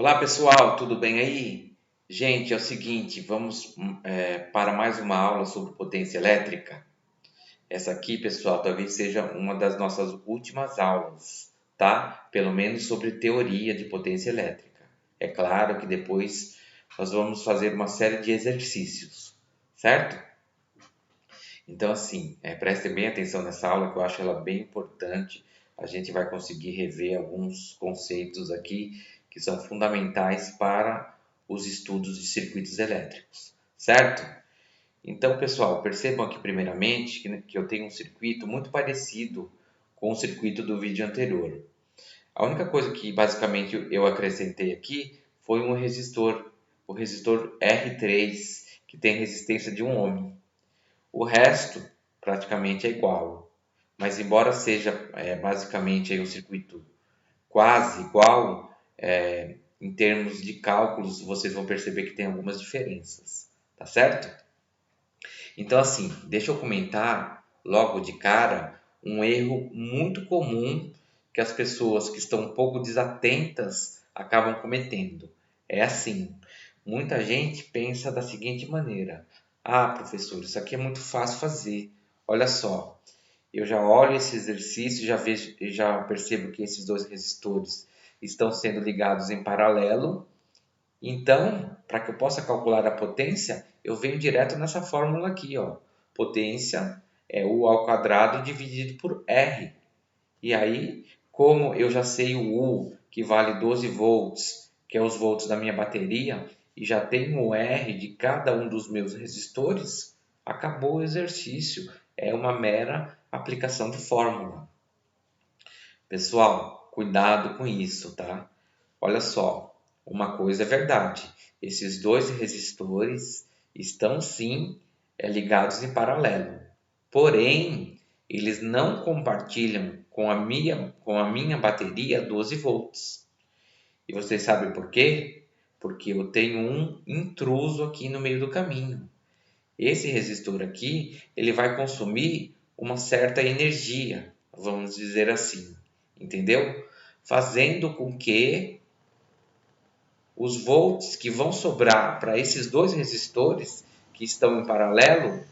Olá pessoal, tudo bem aí? Gente, é o seguinte, vamos para mais uma aula sobre potência elétrica. Essa aqui, pessoal, talvez seja uma das nossas últimas aulas, tá? Pelo menos sobre teoria de potência elétrica. É claro que depois nós vamos fazer uma série de exercícios, certo? Então, assim, prestem bem atenção nessa aula que eu acho ela bem importante. A gente vai conseguir rever alguns conceitos aqui que são fundamentais para os estudos de circuitos elétricos, certo? Então, pessoal, percebam aqui primeiramente que eu tenho um circuito muito parecido com o circuito do vídeo anterior. A única coisa que basicamente eu acrescentei aqui foi um resistor, o resistor R3, que tem resistência de 1 ohm. O resto praticamente é igual, mas embora seja basicamente aí um circuito quase igual, em termos de cálculos vocês vão perceber que tem algumas diferenças, tá certo? Então assim, deixa eu comentar logo de cara um erro muito comum que as pessoas que estão um pouco desatentas acabam cometendo. É assim, muita gente pensa da seguinte maneira: ah, professor, isso aqui é muito fácil fazer. Olha só, eu já olho esse exercício, já vejo, já percebo que esses dois resistores estão sendo ligados em paralelo. Então, para que eu possa calcular a potência, eu venho direto nessa fórmula aqui, ó. Potência é U ao quadrado dividido por R. E aí, como eu já sei o U, que vale 12 volts, que é os volts da minha bateria, e já tenho o R de cada um dos meus resistores, acabou o exercício. É uma mera aplicação de fórmula. Pessoal, cuidado com isso, tá? Olha só, uma coisa é verdade. Esses dois resistores estão sim ligados em paralelo. Porém, eles não compartilham com a minha bateria 12 volts. E vocês sabem por quê? Porque eu tenho um intruso aqui no meio do caminho. Esse resistor aqui, ele vai consumir uma certa energia, vamos dizer assim, entendeu? Fazendo com que os volts que vão sobrar para esses dois resistores que estão em paralelo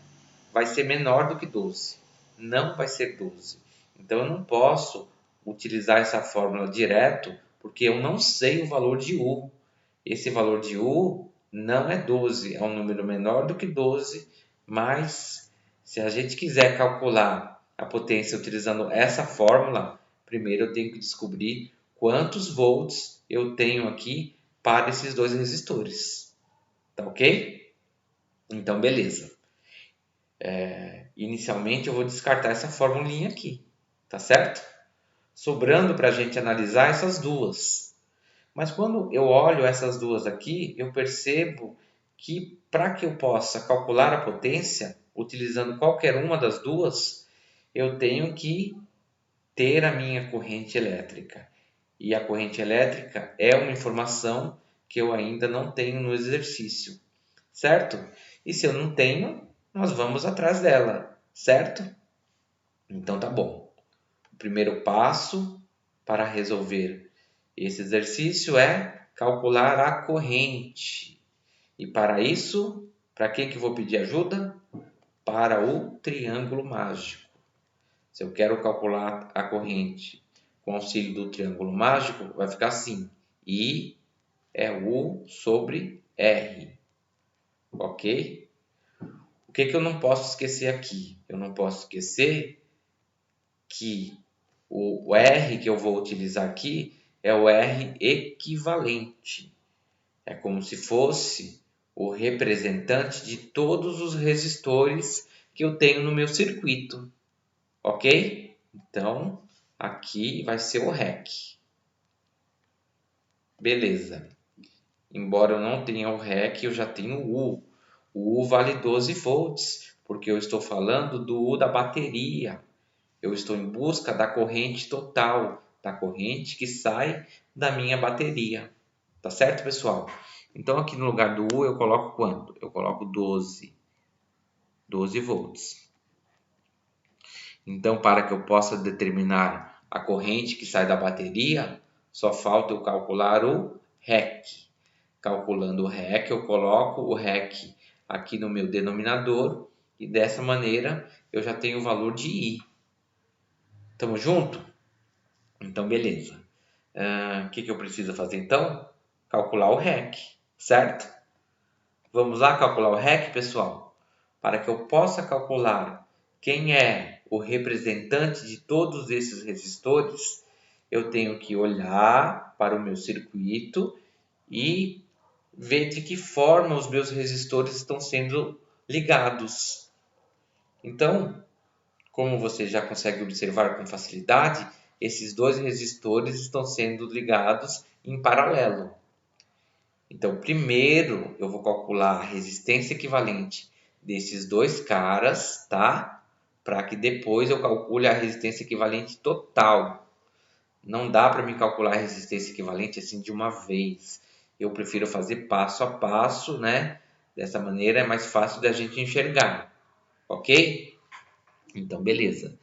vai ser menor do que 12. Não vai ser 12. Então eu não posso utilizar essa fórmula direto porque eu não sei o valor de U. Esse valor de U não é 12, é um número menor do que 12, mas se a gente quiser calcular a potência utilizando essa fórmula, primeiro eu tenho que descobrir quantos volts eu tenho aqui para esses dois resistores. Tá ok? Então, beleza. Inicialmente eu vou descartar essa formulinha aqui, tá certo? Sobrando para a gente analisar essas duas. Mas quando eu olho essas duas aqui, eu percebo que para que eu possa calcular a potência, utilizando qualquer uma das duas, eu tenho que ter a minha corrente elétrica. E a corrente elétrica é uma informação que eu ainda não tenho no exercício, certo? E se eu não tenho, nós vamos atrás dela, certo? Então tá bom. O primeiro passo para resolver esse exercício é calcular a corrente. E para isso, para quem que vou pedir ajuda? Para o triângulo mágico. Se eu quero calcular a corrente com auxílio do triângulo mágico, vai ficar assim: I é U sobre R, ok? O que eu não posso esquecer aqui? Eu não posso esquecer que o R que eu vou utilizar aqui é o R equivalente. É como se fosse o representante de todos os resistores que eu tenho no meu circuito, ok? Então, aqui vai ser o REC. Beleza. Embora eu não tenha o REC, eu já tenho o U. O U vale 12 volts, porque eu estou falando do U da bateria. Eu estou em busca da corrente total, da corrente que sai da minha bateria. Tá certo, pessoal? Então, aqui no lugar do U, eu coloco quanto? Eu coloco 12. 12 volts. Então, para que eu possa determinar a corrente que sai da bateria, só falta eu calcular o REC. Calculando o REC, eu coloco o REC aqui no meu denominador e dessa maneira eu já tenho o valor de I. Tamo junto? Então, beleza. O que eu preciso fazer então? Calcular o REC, certo? Vamos lá calcular o REC, pessoal? Para que eu possa calcular quem é o representante de todos esses resistores, eu tenho que olhar para o meu circuito e ver de que forma os meus resistores estão sendo ligados. Então, como você já consegue observar com facilidade, esses dois resistores estão sendo ligados em paralelo. Então, primeiro eu vou calcular a resistência equivalente desses dois caras, tá? Para que depois eu calcule a resistência equivalente total. Não dá para me calcular a resistência equivalente assim de uma vez. Eu prefiro fazer passo a passo, né? Dessa maneira é mais fácil da gente enxergar, ok? Então, beleza.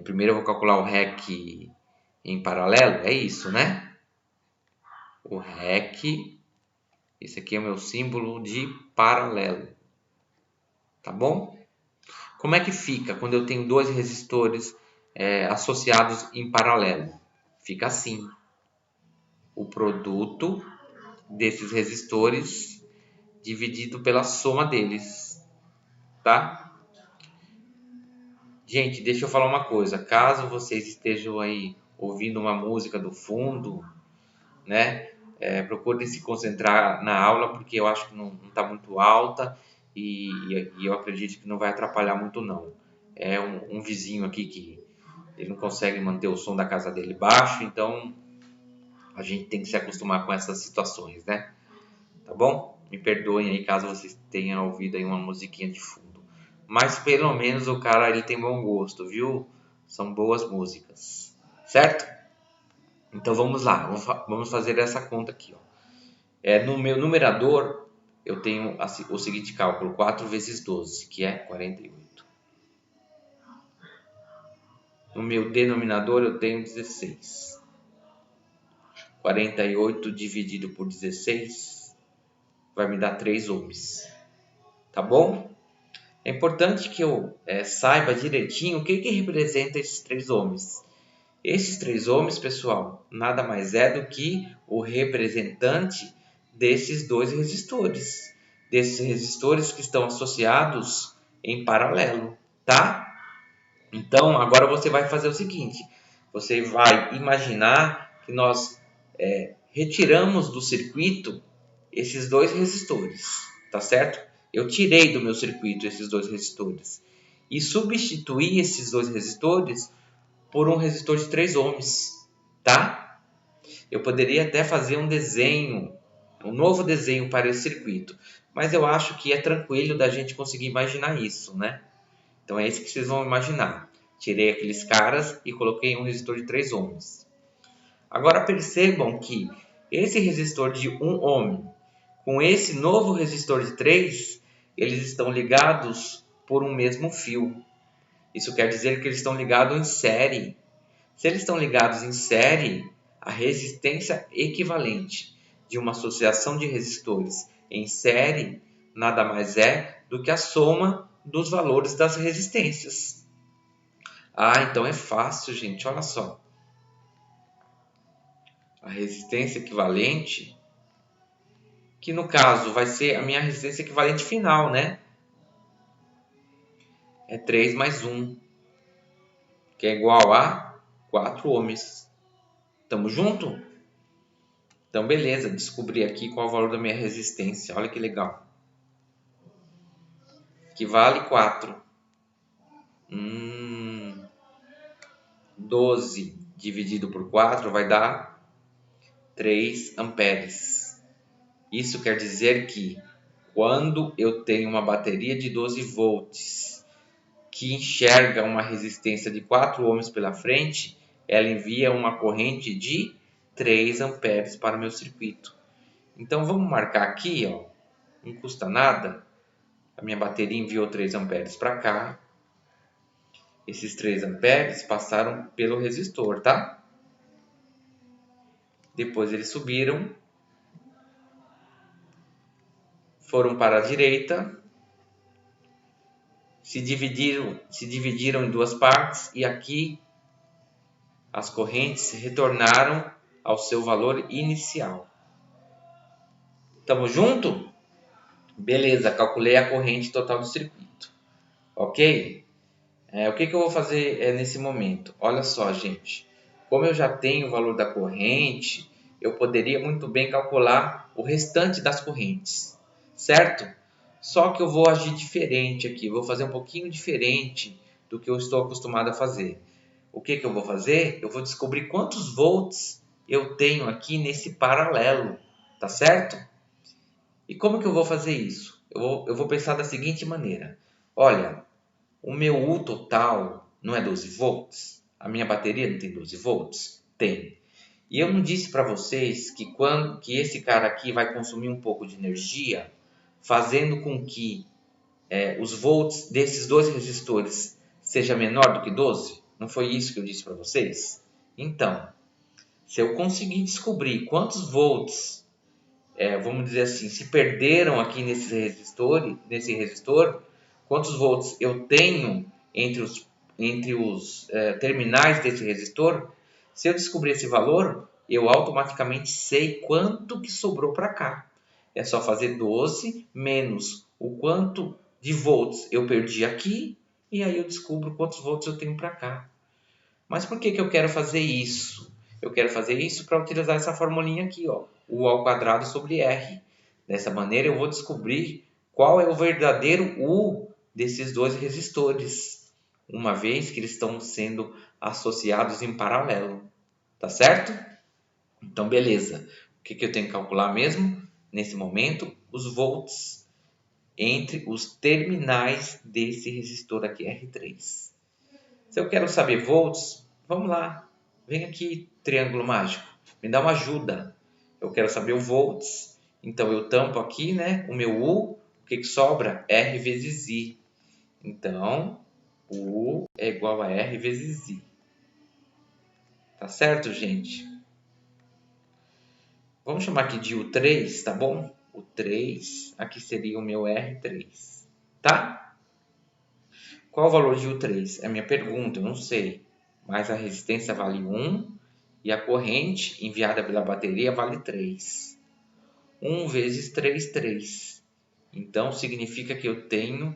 Primeiro eu vou calcular o REC em paralelo, é isso, né? O REC, esse aqui é o meu símbolo de paralelo, tá bom? Como é que fica quando eu tenho dois resistores associados em paralelo? Fica assim. O produto desses resistores dividido pela soma deles, tá? Gente, deixa eu falar uma coisa. Caso vocês estejam aí ouvindo uma música do fundo, né? Procurem se concentrar na aula, porque eu acho que não está muito alta e eu acredito que não vai atrapalhar muito não. É um vizinho aqui que ele não consegue manter o som da casa dele baixo, então a gente tem que se acostumar com essas situações, né? Tá bom? Me perdoem aí caso vocês tenham ouvido aí uma musiquinha de fundo. Mas pelo menos o cara ele tem bom gosto, viu? São boas músicas, certo? Então vamos lá, vamos fazer essa conta aqui, ó. No meu numerador eu tenho o seguinte cálculo: 4 vezes 12, que é 48. No meu denominador eu tenho 16. 48 dividido por 16 vai me dar 3 ohms. Tá bom? É importante que eu saiba direitinho o que representa esses 3 ohms. Esses 3 ohms, pessoal, nada mais é do que o representante desses dois resistores. Desses resistores que estão associados em paralelo, tá? Então, agora você vai fazer o seguinte. Você vai imaginar que nós retiramos do circuito esses dois resistores, tá certo? Eu tirei do meu circuito esses dois resistores e substituí esses dois resistores por um resistor de 3 ohms, tá? Eu poderia até fazer um desenho, um novo desenho para esse circuito, mas eu acho que é tranquilo da gente conseguir imaginar isso, né? Então é isso que vocês vão imaginar. Tirei aqueles caras e coloquei um resistor de 3 ohms. Agora percebam que esse resistor de 1 ohm com esse novo resistor de 3, eles estão ligados por um mesmo fio. Isso quer dizer que eles estão ligados em série. Se eles estão ligados em série, a resistência equivalente de uma associação de resistores em série nada mais é do que a soma dos valores das resistências. Então é fácil, gente. Olha só. A resistência equivalente, que no caso vai ser a minha resistência equivalente final, né? É 3 mais 1, que é igual a 4 ohms. Tamo junto? Então, beleza. Descobri aqui qual é o valor da minha resistência. Olha que legal. Que vale 4. 12 dividido por 4 vai dar 3 amperes. Isso quer dizer que quando eu tenho uma bateria de 12 volts que enxerga uma resistência de 4 ohms pela frente, ela envia uma corrente de 3 amperes para o meu circuito. Então vamos marcar aqui, ó, não custa nada. A minha bateria enviou 3 amperes para cá. Esses 3 amperes passaram pelo resistor, tá? Depois eles subiram foram para a direita, se dividiram em duas partes e aqui as correntes retornaram ao seu valor inicial. Tamo junto? Beleza, calculei a corrente total do circuito. Ok? O que eu vou fazer nesse momento? Olha só, gente. Como eu já tenho o valor da corrente, eu poderia muito bem calcular o restante das correntes, certo? Só que eu vou agir diferente aqui, vou fazer um pouquinho diferente do que eu estou acostumado a fazer. O que eu vou fazer? Eu vou descobrir quantos volts eu tenho aqui nesse paralelo, tá certo? E como que eu vou fazer isso? Eu vou pensar da seguinte maneira. Olha, o meu U total não é 12 volts? A minha bateria não tem 12 volts? Tem. E eu não disse para vocês que esse cara aqui vai consumir um pouco de energia, fazendo com que os volts desses dois resistores seja menor do que 12? Não foi isso que eu disse para vocês? Então, se eu conseguir descobrir quantos volts, vamos dizer assim, se perderam aqui nesse resistor, quantos volts eu tenho entre os terminais desse resistor, se eu descobrir esse valor, eu automaticamente sei quanto que sobrou para cá. É só fazer 12 menos o quanto de volts eu perdi aqui, e aí eu descubro quantos volts eu tenho para cá. Mas por que eu quero fazer isso? Eu quero fazer isso para utilizar essa formulinha aqui, ó, U ao quadrado sobre R. Dessa maneira eu vou descobrir qual é o verdadeiro U desses dois resistores, uma vez que eles estão sendo associados em paralelo. Tá certo? Então, beleza. O que eu tenho que calcular mesmo? Nesse momento, os volts entre os terminais desse resistor aqui R3. Se eu quero saber volts, vamos lá. Vem aqui, triângulo mágico. Me dá uma ajuda. Eu quero saber o volts. Então, eu tampo aqui, né, o meu U. O que sobra? R vezes I. Então, U é igual a R vezes I. Tá certo, gente? Vamos chamar aqui de U3, tá bom? O 3, aqui seria o meu R3, tá? Qual o valor de U3? É a minha pergunta, eu não sei. Mas a resistência vale 1 e a corrente enviada pela bateria vale 3. 1 vezes 3, 3. Então, significa que eu tenho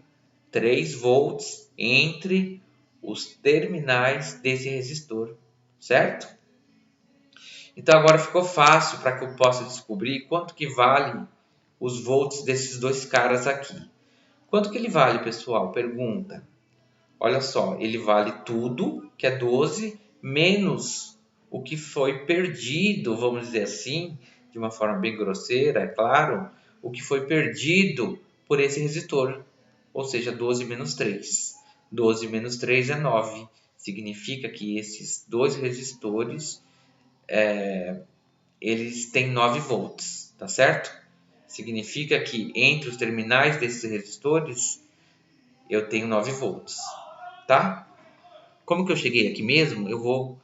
3 volts entre os terminais desse resistor, certo? Então, agora ficou fácil para que eu possa descobrir quanto que vale os volts desses dois caras aqui. Quanto que ele vale, pessoal? Pergunta. Olha só, ele vale tudo, que é 12, menos o que foi perdido, vamos dizer assim, de uma forma bem grosseira, é claro, o que foi perdido por esse resistor, ou seja, 12 menos 3. 12 menos 3 é 9. Significa que esses dois resistores, eles têm 9 volts, tá certo? Significa que entre os terminais desses resistores, eu tenho 9 volts, tá? Como que eu cheguei aqui mesmo, eu vou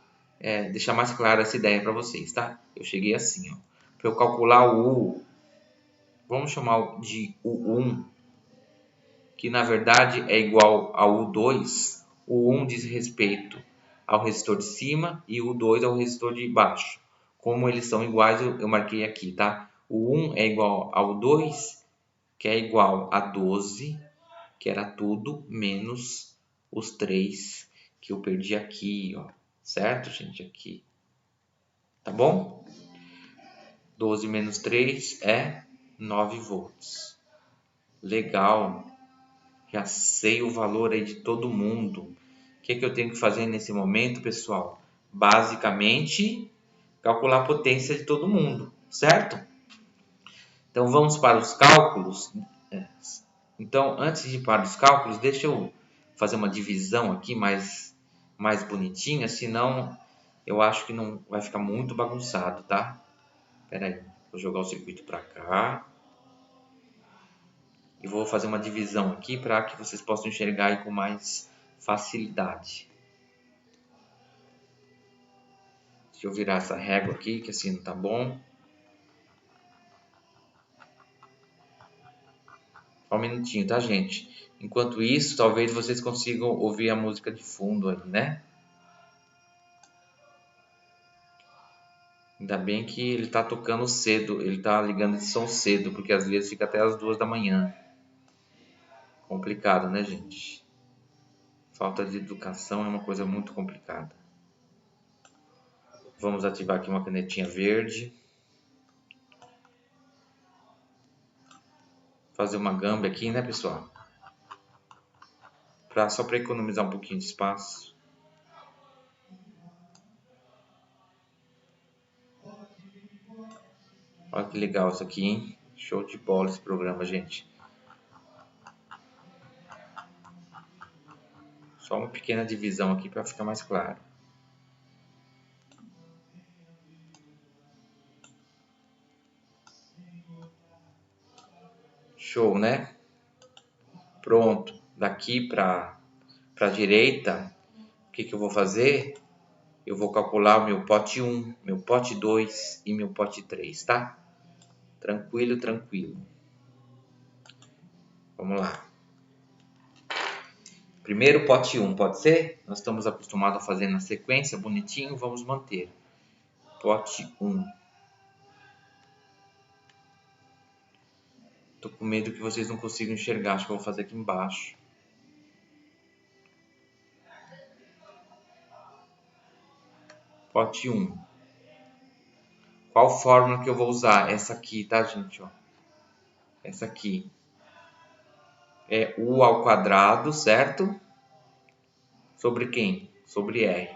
deixar mais clara essa ideia para vocês, tá? Eu cheguei assim, ó. Para eu calcular o U, vamos chamar de U1, que na verdade é igual ao U2. O 1 diz respeito ao resistor de cima e o 2 ao resistor de baixo. Como eles são iguais, eu marquei aqui, tá? O 1 é igual ao 2, que é igual a 12, que era tudo, menos os 3 que eu perdi aqui, ó. Certo, gente? Aqui. Tá bom? 12 menos 3 é 9 volts. Legal. Já sei o valor aí de todo mundo. O que eu tenho que fazer nesse momento, pessoal? Basicamente, calcular a potência de todo mundo, certo? Então, vamos para os cálculos. Então, antes de ir para os cálculos, deixa eu fazer uma divisão aqui mais bonitinha, senão eu acho que não vai ficar muito bagunçado, tá? Espera aí, vou jogar o circuito para cá. E vou fazer uma divisão aqui para que vocês possam enxergar aí com mais facilidade. Deixa eu virar essa régua aqui, que assim não tá bom. minutinho, tá, gente? Enquanto isso, talvez vocês consigam ouvir a música de fundo aí, né? Ainda bem que ele tá tocando cedo, ele tá ligando esse som cedo, porque às vezes fica até as 2 da manhã. Complicado, né, gente? Falta de educação é uma coisa muito complicada. Vamos ativar aqui uma canetinha verde. Fazer uma gamba aqui, né, pessoal? Só para economizar um pouquinho de espaço. Olha que legal isso aqui, hein? Show de bola esse programa, gente. Só uma pequena divisão aqui para ficar mais claro. Show, né? Pronto. Daqui para a direita, o que eu vou fazer? Eu vou calcular o meu pote 1, meu pote 2 e meu pote 3, tá? Tranquilo, tranquilo. Vamos lá. Primeiro pote 1, pode ser? Nós estamos acostumados a fazer na sequência, bonitinho, vamos manter. Pote 1. Tô com medo que vocês não consigam enxergar, acho que eu vou fazer aqui embaixo. Pote 1. Qual fórmula que eu vou usar? Essa aqui, tá, gente? Ó. Essa aqui. É U ao quadrado, certo? Sobre quem? Sobre R.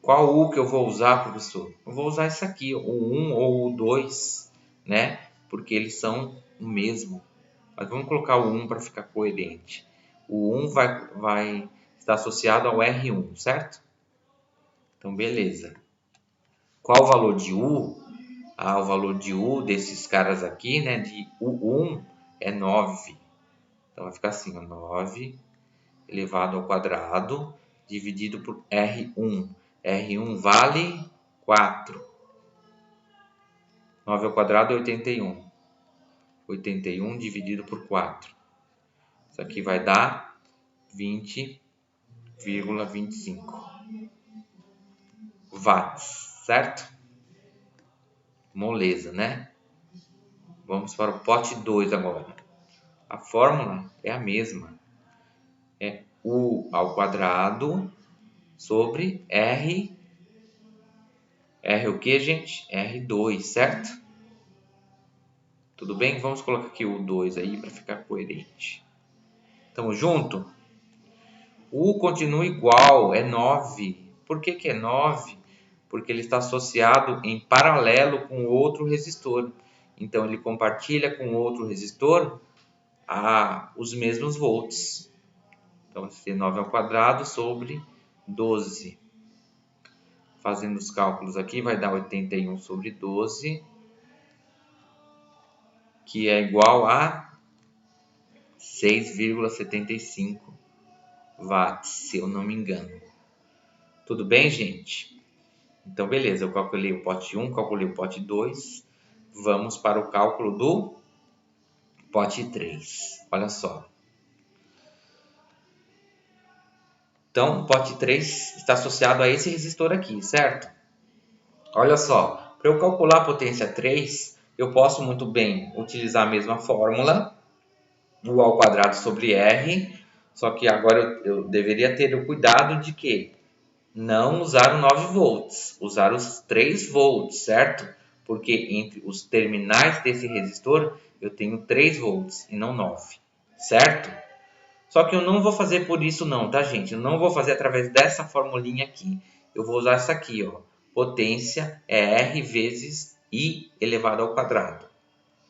Qual U que eu vou usar, professor? Eu vou usar essa aqui, o 1 ou o 2, né? Porque eles são o mesmo. Mas vamos colocar o 1 para ficar coerente. O 1 vai estar associado ao R1, certo? Então, beleza. Qual o valor de U? O valor de U desses caras aqui, né? De U1 é 9. Então, vai ficar assim, ó, 9 elevado ao quadrado dividido por R1. R1 vale 4. 9 ao quadrado é 81. 81 dividido por 4. Isso aqui vai dar 20,25 watts, certo? Moleza, né? Vamos para o pote 2 agora. A fórmula é a mesma. É U ao quadrado sobre R. R o que, gente? R2, certo? Tudo bem? Vamos colocar aqui o 2 aí para ficar coerente. Tamo junto? U continua igual, é 9. Por que é 9? Porque ele está associado em paralelo com outro resistor. Então, ele compartilha com outro resistor os mesmos volts. Então, vai ser 9 ao quadrado sobre 12. Fazendo os cálculos aqui, vai dar 81 sobre 12, que é igual a 6,75 watts, se eu não me engano. Tudo bem, gente? Então, beleza, eu calculei o pote 1, calculei o pote 2. Vamos para o cálculo do pote 3. Olha só. Então, o pote 3 está associado a esse resistor aqui, certo? Olha só, para eu calcular a potência 3, eu posso muito bem utilizar a mesma fórmula, U ao quadrado sobre R, só que agora eu deveria ter o cuidado de que não usar o 9 volts, usar os 3 volts, certo? Porque entre os terminais desse resistor eu tenho 3 volts e não 9, certo? Só que eu não vou fazer por isso não, tá, gente? Eu não vou fazer através dessa formulinha aqui. Eu vou usar essa aqui, ó. Potência é R vezes I elevado ao quadrado.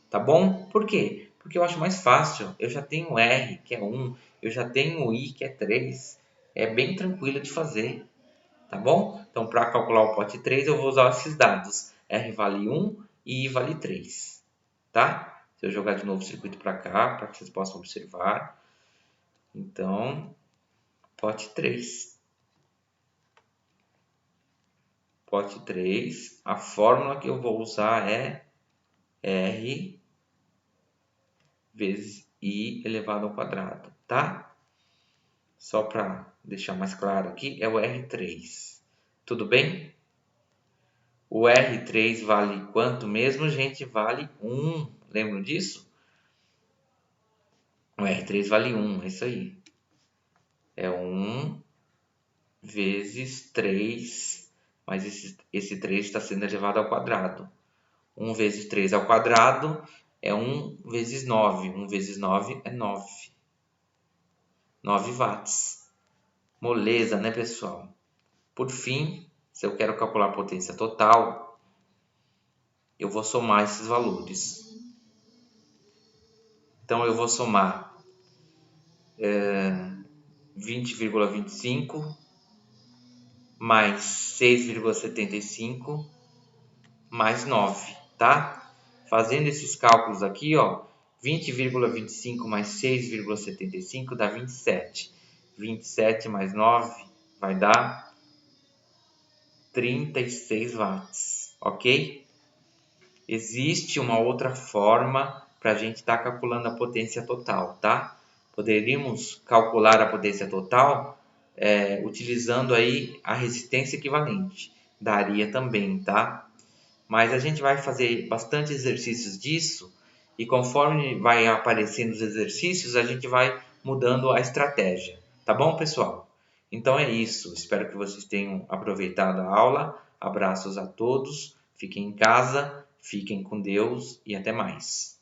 Tá bom? Por quê? Porque eu acho mais fácil. Eu já tenho R, que é 1. Eu já tenho I, que é 3. É bem tranquilo de fazer. Tá bom? Então, para calcular o pote 3, eu vou usar esses dados. R vale 1 e I vale 3. Tá? Se eu jogar de novo o circuito para cá, para que vocês possam observar. Então, pote 3. Pote 3, a fórmula que eu vou usar é R vezes I elevado ao quadrado, tá? Só para deixar mais claro aqui, é o R3. Tudo bem? O R3 vale quanto mesmo, gente? Vale 1. Lembram disso? O R3 vale 1, é isso aí. É 1 vezes 3, mas esse 3 está sendo elevado ao quadrado. 1 vezes 3 ao quadrado é 1 vezes 9. 1 vezes 9 é 9. 9 watts. Moleza, né, pessoal? Por fim, se eu quero calcular a potência total, eu vou somar esses valores. Então, eu vou somar 20,25 mais 6,75 mais 9, tá? Fazendo esses cálculos aqui, ó, 20,25 mais 6,75 dá 27. 27 mais 9 vai dar 36 watts, ok? Existe uma outra forma para a gente estar calculando a potência total, tá? Poderíamos calcular a potência total utilizando aí a resistência equivalente. Daria também, tá? Mas a gente vai fazer bastante exercícios disso e conforme vai aparecendo os exercícios, a gente vai mudando a estratégia. Tá bom, pessoal? Então é isso. Espero que vocês tenham aproveitado a aula. Abraços a todos. Fiquem em casa, fiquem com Deus e até mais.